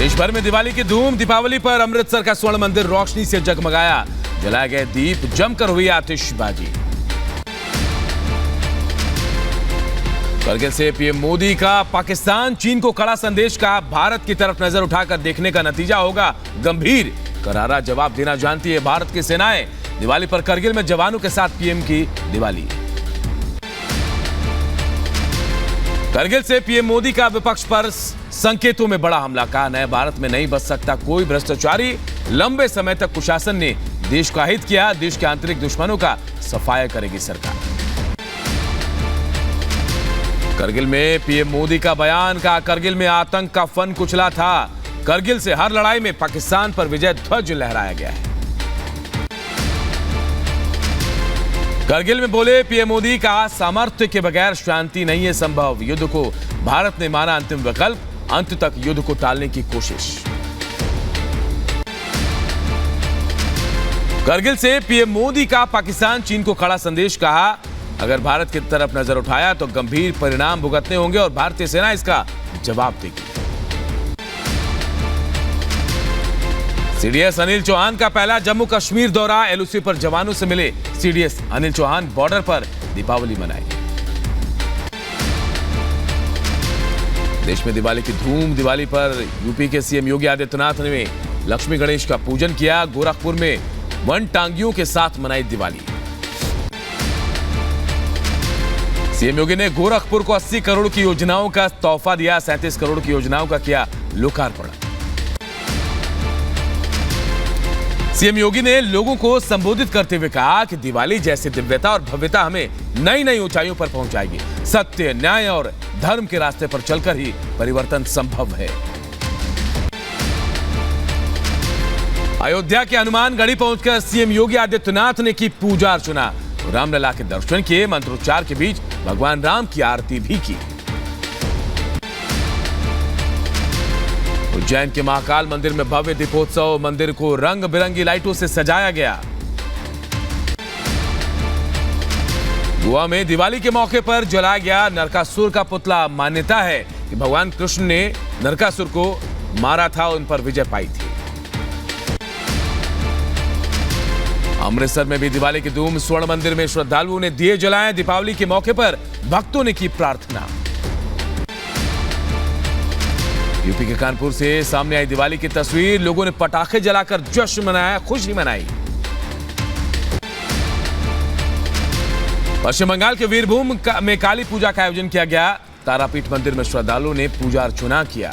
देश भर में दिवाली की धूम। दीपावली पर अमृतसर का स्वर्ण मंदिर रोशनी से जगमगाया, जलाए गए दीप, जमकर हुई आतिशबाजी। करगिल से पीएम मोदी का पाकिस्तान चीन को कड़ा संदेश का, भारत की तरफ नजर उठाकर देखने का नतीजा होगा गंभीर, करारा जवाब देना जानती है भारत की सेनाएं। दिवाली पर करगिल में जवानों के साथ पीएम की दिवाली। करगिल से पीएम मोदी का विपक्ष पर संकेतों में बड़ा हमला, कहा नए भारत में नहीं बच सकता कोई भ्रष्टाचारी। लंबे समय तक कुशासन ने देश का हित किया, देश के आंतरिक दुश्मनों का सफाया करेगी सरकार। करगिल में पीएम मोदी का बयान, कहा करगिल में आतंक का फन कुचला था, करगिल से हर लड़ाई में पाकिस्तान पर विजय ध्वज लहराया गया है। करगिल में बोले पीएम मोदी, का सामर्थ्य के बगैर शांति नहीं है संभव, युद्ध को भारत ने माना अंतिम विकल्प, अंत तक युद्ध को टालने की कोशिश। करगिल से पीएम मोदी का पाकिस्तान चीन को कड़ा संदेश, कहा अगर भारत की तरफ नजर उठाया तो गंभीर परिणाम भुगतने होंगे और भारतीय सेना इसका जवाब देगी। सीडीएस अनिल चौहान का पहला जम्मू कश्मीर दौरा, एलओसी पर जवानों से मिले सीडीएस अनिल चौहान, बॉर्डर पर दीपावली मनाई। देश में दिवाली की धूम। दिवाली पर यूपी के सीएम योगी आदित्यनाथ ने लक्ष्मी गणेश का पूजन किया, गोरखपुर में वन टांगियों के साथ मनाई दिवाली। सीएम योगी ने गोरखपुर को 80 करोड़ की योजनाओं का तोहफा दिया, 37 करोड़ की योजनाओं का किया लोकार्पण। सीएम योगी ने लोगों को संबोधित करते हुए कहा कि दिवाली जैसी दिव्यता और भव्यता हमें नई नई ऊंचाइयों पर पहुंचाएगी। सत्य, न्याय और धर्म के रास्ते पर चलकर ही परिवर्तन संभव है। अयोध्या के हनुमानगढ़ी पहुंचकर सीएम योगी आदित्यनाथ ने की पूजा अर्चना, रामलला के दर्शन किए, मंत्रोच्चार के बीच भगवान राम की आरती भी की। उज्जैन के महाकाल मंदिर में भव्य दीपोत्सव, मंदिर को रंग बिरंगी लाइटों से सजाया गया। गोवा में दिवाली के मौके पर जलाया गया नरकासुर का पुतला। मान्यता है कि भगवान कृष्ण ने नरकासुर को मारा था, उन पर विजय पाई थी। अमृतसर में भी दिवाली की धूम। स्वर्ण मंदिर में श्रद्धालुओं ने दिए जलाए, दीपावली के मौके पर भक्तों ने की प्रार्थना। यूपी के कानपुर से सामने आई दिवाली की तस्वीर, लोगों ने पटाखे जलाकर जश्न मनाया, खुशी मनाई। पश्चिम बंगाल के वीरभूम में काली पूजा का आयोजन किया गया, तारापीठ मंदिर में श्रद्धालुओं ने पूजा अर्चना किया।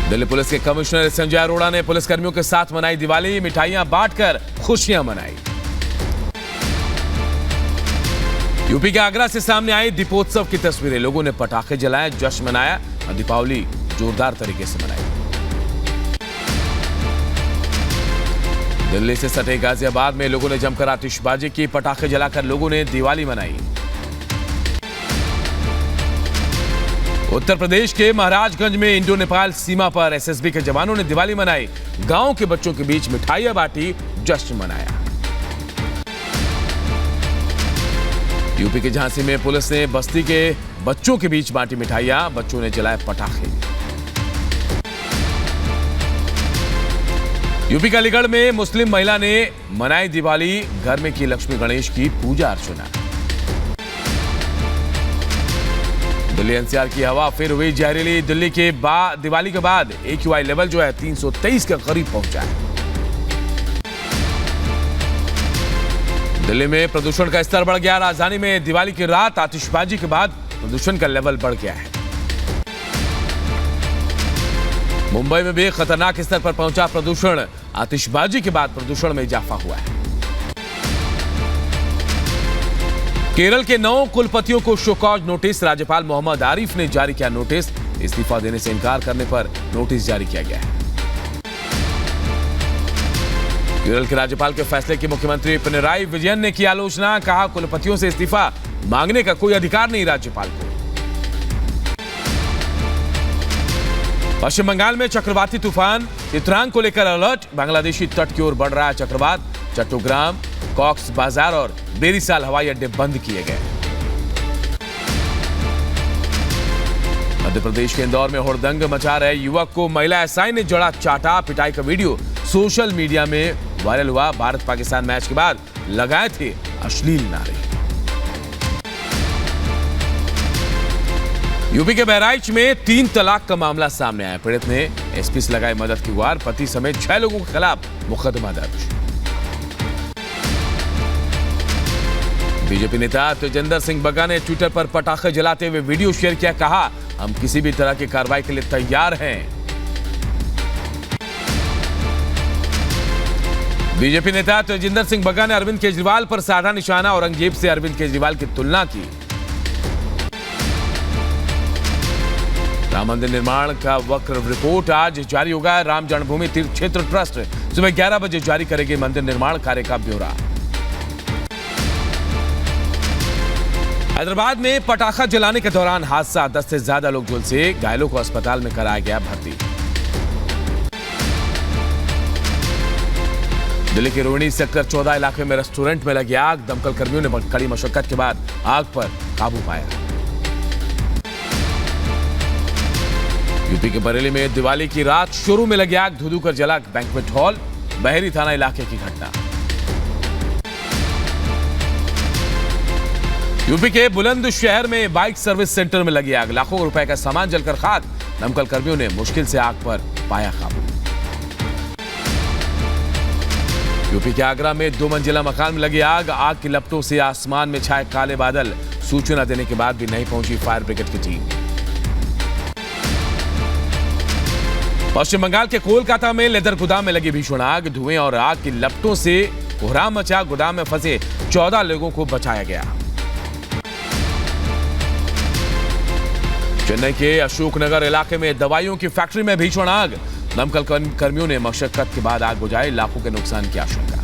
दिल्ली पुलिस के कमिश्नर संजय अरोड़ा ने पुलिसकर्मियों के साथ मनाई दिवाली, मिठाइयां बांटकर खुशियां मनाई। यूपी के आगरा से सामने आई दीपोत्सव की तस्वीरें, लोगों ने पटाखे जलाए, जश्न मनाया और दीपावली जोरदार तरीके से मनाई। दिल्ली से सटे गाजियाबाद में लोगों ने जमकर आतिशबाजी की, पटाखे जलाकर लोगों ने दिवाली मनाई। उत्तर प्रदेश के महाराजगंज में इंडो नेपाल सीमा पर एसएसबी के जवानों ने दिवाली मनाई, गांव के बच्चों के बीच मिठाइयां बांटी, जश्न मनाया। यूपी के झांसी में पुलिस ने बस्ती के बच्चों के बीच बांटी मिठाइयां, बच्चों ने जलाए पटाखे। यूपी के अलीगढ़ में मुस्लिम महिला ने मनाई दिवाली, घर में की लक्ष्मी गणेश की पूजा अर्चना। दिल्ली एनसीआर की हवा फिर हुई जहरीली, दिल्ली के दिवाली के बाद AQI लेवल जो है 323 के करीब पहुंचा है। दिल्ली में प्रदूषण का स्तर बढ़ गया, राजधानी में दिवाली की रात आतिशबाजी के बाद प्रदूषण का लेवल बढ़ गया है। मुंबई में भी खतरनाक स्तर पर पहुंचा प्रदूषण, आतिशबाजी के बाद प्रदूषण में इजाफा हुआ है। केरल के 9 कुलपतियों को शो कॉज नोटिस, राज्यपाल मोहम्मद आरिफ ने जारी किया नोटिस, इस्तीफा देने से इनकार करने पर नोटिस जारी किया गया है। केरल के राज्यपाल के फैसले की मुख्यमंत्री पिनराई विजयन ने की आलोचना, कहा कुलपतियों से इस्तीफा मांगने का कोई अधिकार नहीं राज्यपाल को। पश्चिम बंगाल में चक्रवाती तूफान चित्रांग को लेकर अलर्ट, बांग्लादेशी तट की ओर बढ़ रहा है चक्रवात, चट्टोग्राम, कॉक्स बाजार और बेरीसाल हवाई अड्डे बंद किए गए। मध्य प्रदेश के इंदौर में हुड़दंग मचा रहे युवक को महिला एसआई ने जड़ा चाटा। पिटाई का वीडियो सोशल मीडिया में वायरल हुआ। भारत पाकिस्तान मैच के बाद लगाए थे अश्लील नारे। यूपी के बहराइच में 3 तलाक का मामला सामने आया। पीड़ित ने एसपी से लगाई मदद की गुहार। पति समेत 6 लोगों के खिलाफ मुकदमा दर्ज। बीजेपी नेता तेजिंदर सिंह बग्गा ने ट्विटर पर पटाखे जलाते हुए वीडियो शेयर किया। कहा, हम किसी भी तरह की कार्रवाई के लिए तैयार हैं। बीजेपी नेता तेजिंदर सिंह बग्गा ने अरविंद केजरीवाल पर साधा निशाना। औरंगजेब से अरविंद केजरीवाल की तुलना की। राम मंदिर निर्माण का वक्र रिपोर्ट आज जारी होगा। राम जन्मभूमि तीर्थ क्षेत्र ट्रस्ट सुबह 11 बजे जारी करेगी मंदिर निर्माण कार्य का ब्यौरा। हैदराबाद में पटाखा जलाने के दौरान हादसा। 10 से ज्यादा लोग झुलसे। घायलों को अस्पताल में कराया गया भर्ती। दिल्ली के रोहिणी सेक्टर 14 इलाके में रेस्टोरेंट में लगी आग। दमकल कर्मियों ने कड़ी मशक्कत के बाद आग पर काबू पाया। यूपी के बरेली में दिवाली की रात शुरू में लगी आग। धू-धू कर जला बैंक्वेट हॉल। बहरी थाना इलाके की घटना। यूपी के बुलंदशहर में बाइक सर्विस सेंटर में लगी आग। लाखों रुपए का सामान जलकर खाक। दमकल कर्मियों ने मुश्किल से आग पर पाया काबू। यूपी के आगरा में 2 मंजिला मकान में लगी आग। आग की लपटों से आसमान में छाए काले बादल। सूचना देने के बाद भी नहीं पहुंची फायर ब्रिगेड की टीम। पश्चिम बंगाल के कोलकाता में लेदर गोदाम में लगी भीषण आग। धुएं और आग की लपटों से कोहराम मचा। गोदाम में फंसे 14 लोगों को बचाया गया। चेन्नई के अशोकनगर इलाके में दवाइयों की फैक्ट्री में भीषण आग। दमकल कर्मियों ने मशक्कत के बाद आग बुझाई। लाखों के नुकसान की आशंका।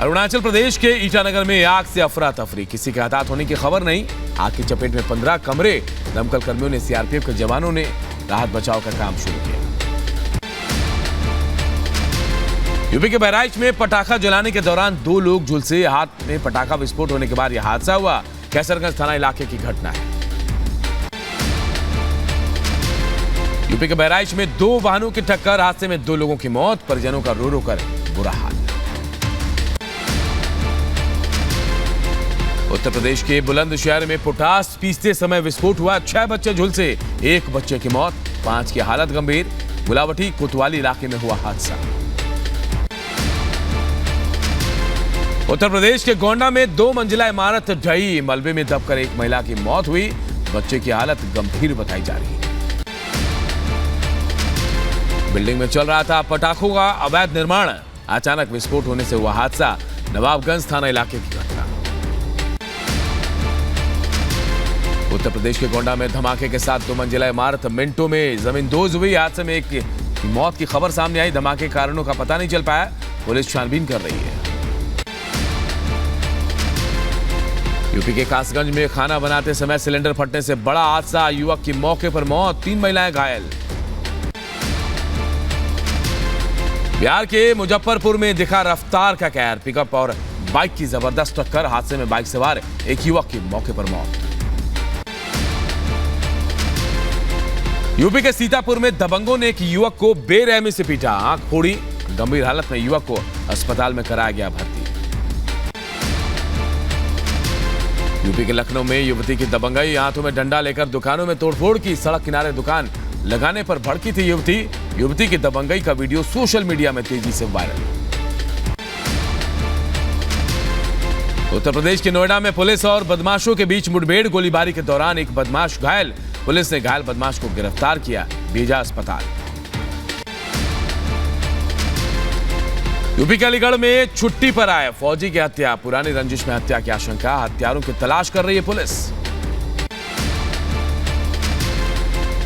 अरुणाचल प्रदेश के ईटानगर में आग से अफरा तफरी। किसी के हताहत होने की खबर नहीं। आग की चपेट में 15 कमरे। दमकल कर्मियों ने सीआरपीएफ के जवानों ने राहत बचाव का काम शुरू किया। यूपी के बहराइच में पटाखा जलाने के दौरान 2 लोग झुलसे। हाथ में पटाखा विस्फोट होने के बाद यह हादसा हुआ। कैसरगंज थाना इलाके की घटना है। यूपी के बहराइच में 2 वाहनों की टक्कर। हादसे में 2 लोगों की मौत। परिजनों का रो रो कर बुरा हाल। उत्तर प्रदेश के बुलंदशहर में पोटास पीसते समय विस्फोट हुआ। 6 बच्चे झुलसे। 1 बच्चे की मौत। 5 की हालत गंभीर। गुलावटी कोतवाली इलाके में हुआ हादसा। उत्तर प्रदेश के गोंडा में 2 मंजिला इमारत ढही। मलबे में दबकर एक महिला की मौत हुई। बच्चे की हालत गंभीर बताई जा रही है। बिल्डिंग में चल रहा था पटाखों का अवैध निर्माण। अचानक विस्फोट होने से हुआ हादसा। नवाबगंज थाना इलाके की घटना। उत्तर प्रदेश के गोंडा में धमाके के साथ 2 मंजिला इमारत मिनटों में जमींदोज हुई। हादसे में एक की मौत की खबर सामने आई। धमाके के कारणों का पता नहीं चल पाया। पुलिस छानबीन कर रही है। यूपी के कासगंज में खाना बनाते समय सिलेंडर फटने से बड़ा हादसा। युवक की मौके पर मौत। 3 महिलाएं घायल। बिहार के मुजफ्फरपुर में दिखा रफ्तार का कहर। पिकअप और बाइक की जबरदस्त टक्कर। हादसे में बाइक सवार एक युवक की मौके पर मौत। यूपी के सीतापुर में दबंगों ने एक युवक को बेरहमी से पीटा। आंख फोड़ी। गंभीर हालत में युवक को अस्पताल में कराया गया भर्ती। यूपी के लखनऊ में युवती की दबंगई। हाथों में डंडा लेकर दुकानों में तोड़फोड़ की। सड़क किनारे दुकान लगाने पर भड़की थी युवती की दबंगई का वीडियो सोशल मीडिया में तेजी से वायरल। उत्तर प्रदेश के नोएडा में पुलिस और बदमाशों के बीच मुठभेड़। गोलीबारी के दौरान एक बदमाश घायल। पुलिस ने घायल बदमाश को गिरफ्तार किया। भेजा अस्पताल। यूपी के अलीगढ़ में छुट्टी पर आए फौजी की हत्या। पुरानी रंजिश में हत्या की आशंका। हत्यारों की तलाश कर रही है पुलिस।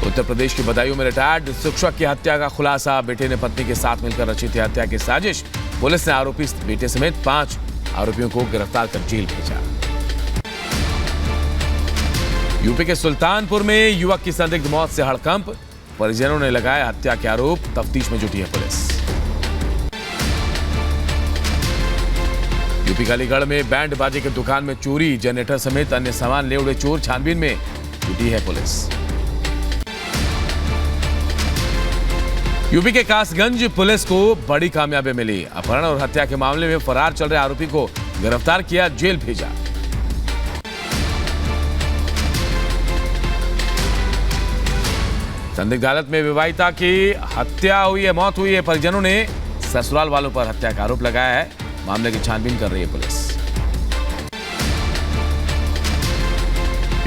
उत्तर प्रदेश की बदायूं में रिटायर्ड शिक्षक की हत्या का खुलासा। बेटे ने पत्नी के साथ मिलकर रची थी हत्या की साजिश। पुलिस ने आरोपी बेटे समेत 5 आरोपियों को गिरफ्तार कर जेल भेजा। यूपी के सुल्तानपुर में युवक की संदिग्ध मौत से हड़कंप। परिजनों ने लगाए हत्या के आरोप। तफ्तीश में जुटी है पुलिस। यूपी के अलीगढ़ में बैंड बाजे की दुकान में चोरी, जनरेटर समेत अन्य सामान ले उड़े चोर, छानबीन में जुटी है पुलिस। यूपी के कासगंज पुलिस को बड़ी कामयाबी मिली। अपहरण और हत्या के मामले में फरार चल रहे आरोपी को गिरफ्तार किया, जेल भेजा। संदिग्ध हालत में विवाहिता की हत्या हुई है, मौत हुई है। परिजनों ने ससुराल वालों पर हत्या का आरोप लगाया है। मामले की छानबीन कर रही है पुलिस।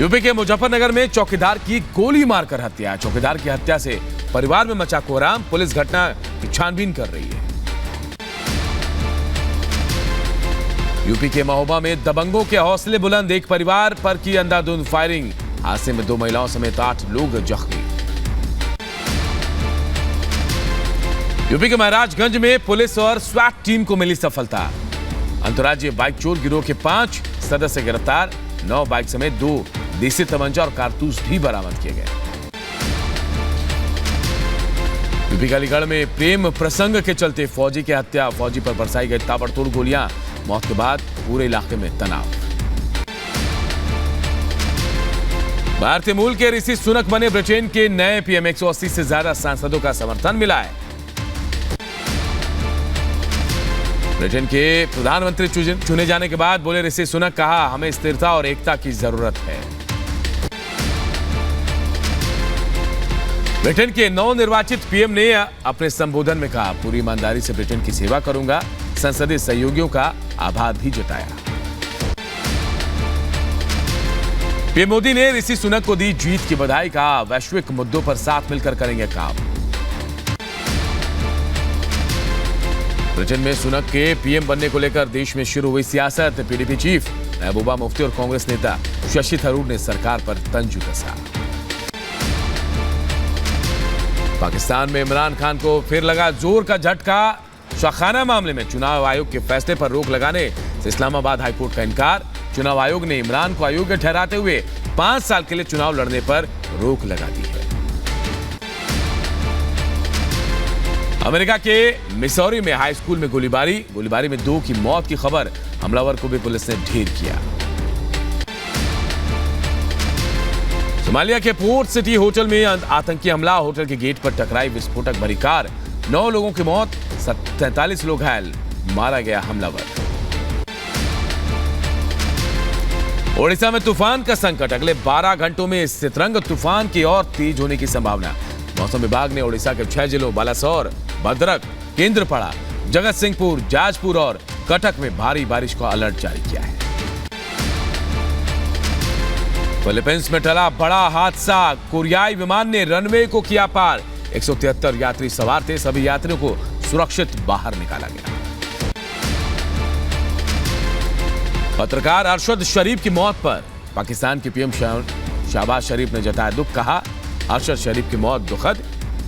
यूपी के मुजफ्फरनगर में चौकीदार की गोली मारकर हत्या। चौकीदार की हत्या से परिवार में मचा कोहराम। पुलिस घटना की छानबीन कर रही है। यूपी के महोबा में दबंगों के हौसले बुलंद, एक परिवार पर की अंधाधुंध फायरिंग। हादसे में 2 महिलाओं समेत 8 लोग जख्मी। यूपी के महाराजगंज में पुलिस और स्वैट टीम को मिली सफलता। अंतर्राज्यीय बाइक चोर गिरोह के 5 सदस्य गिरफ्तार। 9 बाइक समेत 2 देसी तमंचा और कारतूस भी बरामद किए गए। यूपी के अलीगढ़ में प्रेम प्रसंग के चलते फौजी की हत्या। फौजी पर बरसाई गई ताबड़तोड़ गोलियां। मौत के बाद पूरे इलाके में तनाव। भारतीय मूल के ऋषि सुनक बने ब्रिटेन के नए पीएम। 180 से ज्यादा सांसदों का समर्थन मिला है। ब्रिटेन के प्रधानमंत्री चुने जाने के बाद बोले ऋषि सुनक, कहा हमें स्थिरता और एकता की जरूरत है। ब्रिटेन के नवनिर्वाचित पीएम ने अपने संबोधन में कहा, पूरी ईमानदारी से ब्रिटेन की सेवा करूंगा। संसदीय सहयोगियों का आभार भी जताया। पीएम मोदी ने ऋषि सुनक को दी जीत की बधाई। कहा वैश्विक मुद्दों पर साथ मिलकर करेंगे काम। ब्रिटेन में सुनक के पीएम बनने को लेकर देश में शुरू हुई सियासत। पीडीपी चीफ महबूबा मुफ्ती और कांग्रेस नेता शशि थरूर ने सरकार पर तंज कसा। पाकिस्तान में इमरान खान को फिर लगा जोर का झटका। शाखाना मामले में चुनाव आयोग के फैसले पर रोक लगाने से इस्लामाबाद हाईकोर्ट का इनकार। चुनाव आयोग ने इमरान को अयोग्य ठहराते हुए 5 साल के लिए चुनाव लड़ने पर रोक लगा दी है। अमेरिका के मिसौरी में हाई स्कूल में गोलीबारी में 2 की मौत की खबर। हमलावर को भी पुलिस ने ढेर किया। सोमालिया के पोर्ट सिटी होटल में आतंकी हमला। होटल के गेट पर टकराई विस्फोटक भरी कार। 9 लोगों की मौत, 43 लोग घायल, मारा गया हमलावर। ओडिशा में तूफान का संकट। अगले 12 घंटों में सितरंग तूफान की और तेज होने की संभावना। मौसम विभाग ने ओडिशा के 6 जिलों बालासोर, भद्रक, केंद्रपाड़ा, जगत सिंहपुर, जाजपुर और कटक में भारी बारिश का अलर्ट जारी किया है। फिलीपींस में टला बड़ा हादसा। कोरियाई विमान ने रनवे को किया पार। 173 यात्री सवार थे। सभी यात्रियों को सुरक्षित बाहर निकाला गया। पत्रकार अरशद शरीफ की मौत पर पाकिस्तान के पीएम शहबाज शरीफ ने जताया दुख। कहा अरशद शरीफ की मौत दुखद,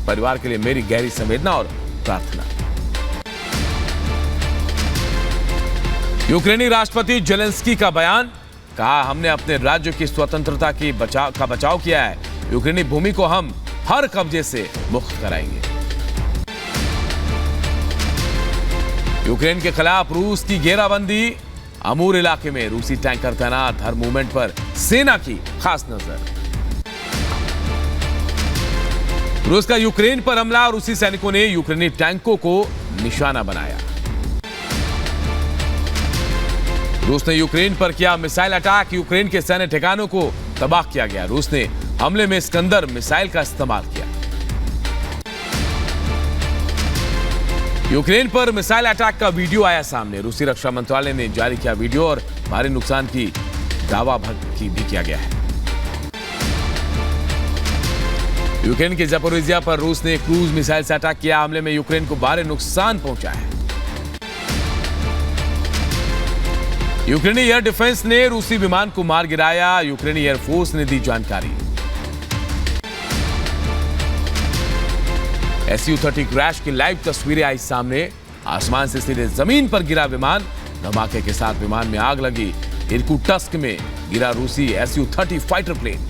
परिवार के लिए मेरी गहरी संवेदना और प्रार्थना। यूक्रेनी राष्ट्रपति जेलेंस्की का बयान। कहा हमने अपने राज्य की स्वतंत्रता की बचाव किया है। यूक्रेनी भूमि को हम हर कब्जे से मुक्त कराएंगे। यूक्रेन के खिलाफ रूस की घेराबंदी। अमूर इलाके में रूसी टैंकर तैनात। हर मूवमेंट पर सेना की खास नजर। रूस का यूक्रेन पर हमला। रूसी सैनिकों ने यूक्रेनी टैंकों को निशाना बनाया। रूस ने यूक्रेन पर किया मिसाइल अटैक। यूक्रेन के सैन्य ठिकानों को तबाह किया गया। रूस ने हमले में स्कंदर मिसाइल का इस्तेमाल किया। यूक्रेन पर मिसाइल अटैक का वीडियो आया सामने। रूसी रक्षा मंत्रालय ने जारी किया वीडियो और भारी नुकसान की दावा भी किया गया है। यूक्रेन के ज़पोरिज़िया पर रूस ने क्रूज मिसाइल से अटैक किया। हमले में यूक्रेन को भारी नुकसान पहुंचा है। यूक्रेनी एयर डिफेंस ने रूसी विमान को मार गिराया। यूक्रेनी एयरफोर्स ने दी जानकारी। Su-30 क्रैश की लाइव तस्वीरें आई सामने। आसमान से सीधे जमीन पर गिरा विमान। धमाके के साथ विमान में आग लगी। इरकुटस्क में गिरा रूसी Su-30 फाइटर प्लेन।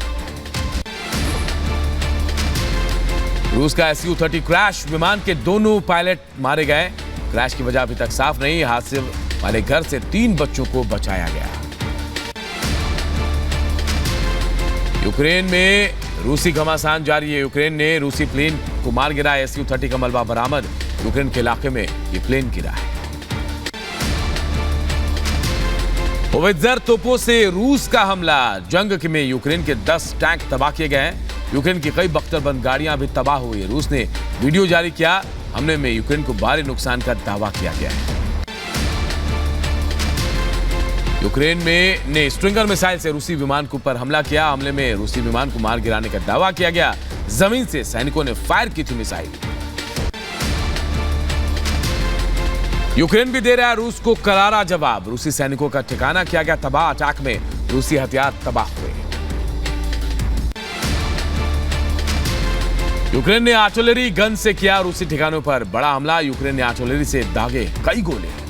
रूस का Su-30 क्रैश। विमान के दोनों पायलट मारे गए। क्रैश की वजह अभी तक साफ नहीं। हादसे वाले घर से 3 बच्चों को बचाया गया। यूक्रेन में रूसी घमासान जारी है। यूक्रेन ने रूसी प्लेन को मार गिराया। Su-30 का मलबा बरामद। यूक्रेन के इलाके में ये प्लेन गिरा है। होवित्जर तोपों से रूस का हमला। जंग में यूक्रेन के 10 टैंक तबाह किए गए हैं। यूक्रेन की कई बख्तरबंद गाड़ियां भी तबाह हुई है। रूस ने वीडियो जारी किया। हमले में यूक्रेन को भारी नुकसान का दावा किया गया है। यूक्रेन में ने स्ट्रिंगर मिसाइल से रूसी विमान के ऊपर हमला किया। हमले में रूसी विमान को मार गिराने का दावा किया गया। जमीन से सैनिकों ने फायर की थी मिसाइल। यूक्रेन भी दे रहा है रूस को करारा जवाब। रूसी सैनिकों का ठिकाना किया गया तबाह। अटैक में रूसी हथियार तबाह हुए। यूक्रेन ने आर्टिलरी गन से किया रूसी ठिकानों पर बड़ा हमला। यूक्रेन ने आर्टिलरी से दागे कई गोले।